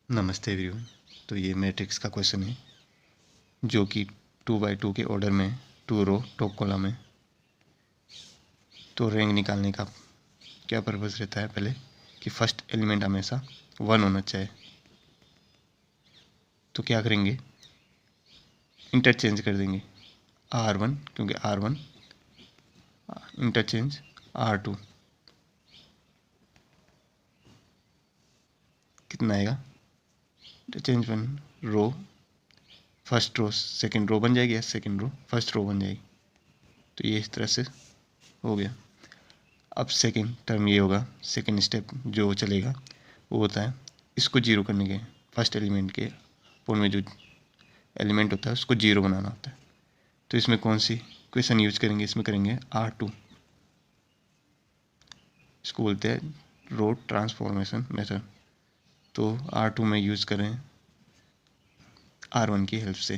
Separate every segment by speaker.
Speaker 1: नमस्ते एवरीवन। तो ये मैट्रिक्स का क्वेश्चन है जो कि 2x2 के ऑर्डर में 2 रो टॉप कॉलम है। तो रैंक निकालने का क्या पर्पज़ रहता है, पहले कि फर्स्ट एलिमेंट हमेशा 1 होना चाहिए। तो क्या करेंगे, इंटरचेंज कर देंगे R1, क्योंकि R1 इंटरचेंज R2 कितना आएगा, interchange 1 row first row second row बन जाएगी या सेकंड रो फर्स्ट रो बन जाएगी। तो ये इस तरह से हो गया। अब सेकंड टर्म ये होगा, सेकंड स्टेप जो चलेगा वो होता है इसको जीरो करने के, फर्स्ट एलिमेंट के पोल में जो एलिमेंट होता है उसको जीरो बनाना होता है। तो इसमें कौन सी क्वेश्चन यूज करेंगे, इसमें करेंगे R2, इसको बोलते हैं रो ट्रांसफॉर्मेशन मेथड। तो R2 में यूज़ करें R1 की हेल्प से,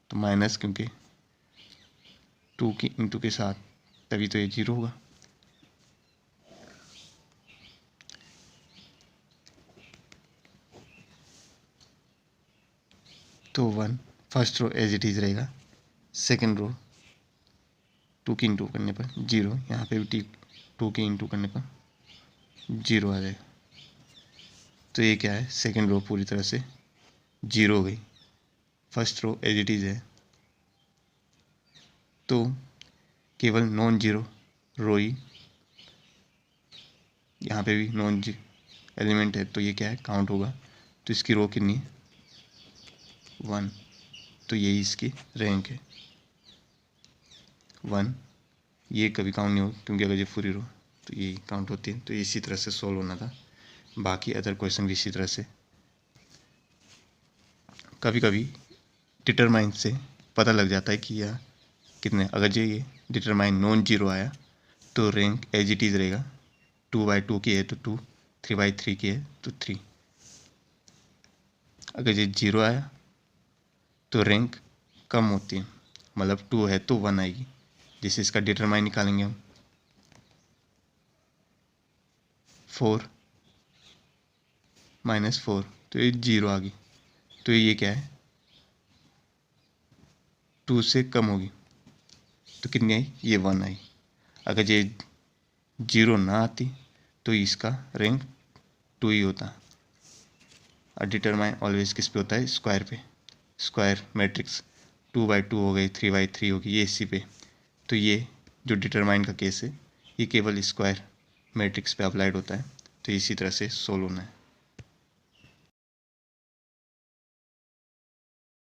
Speaker 1: तो माइनस, क्योंकि 2 की इंटू के साथ तभी तो ये जीरो होगा। तो 1 first row as it is रहेगा, सेकेंड रो 2 की इंटू करने पर जीरो, यहाँ पे भी 2 की इंटू करने पर जीरो आ जाएगा। तो ये क्या है, सेकेंड रो पूरी तरह से जीरो हो गई, first row as it is है। तो केवल नॉन जीरो रो ही, यहाँ पे भी नॉन एलिमेंट है, तो ये क्या है, काउंट होगा। तो इसकी रो कितनी है, 1, तो यही इसकी रैंक है 1। ये कभी काउंट नहीं होगा क्योंकि अगर ये पूरी रो तो ये काउंट होती है। तो इसी तरह से सॉल्व होना था। बाकी अदर क्वेश्चन भी इसी तरह से, कभी कभी डिटरमाइन से पता लग जाता है कि यह कितने, अगर ये डिटरमाइन नॉन जीरो आया तो रैंक एज इट इज़ रहेगा, 2/2 की है तो 2, 3/3 की है तो 3। अगर ये जीरो आया तो रैंक कम होती है, मतलब 2 है तो 1 आएगी। जैसे इसका डिटरमाइन निकालेंगे हम, 4 - 4 तो ये जीरो आ गई। तो ये क्या है, 2 से कम होगी तो कितनी आई, ये 1 आई। अगर ये जीरो ना आती तो इसका रैंक 2 ही होता। और डिटरमाइन ऑलवेज किस पे होता है, स्क्वायर पे। स्क्वायर मैट्रिक्स 2/2 हो गई, 3/3 होगी, ये इसी पे। तो ये जो डिटरमाइन का केस है ये केवल स्क्वायर मैट्रिक्स पे अप्लाइड होता है। तो इसी तरह से सोल्व होना है।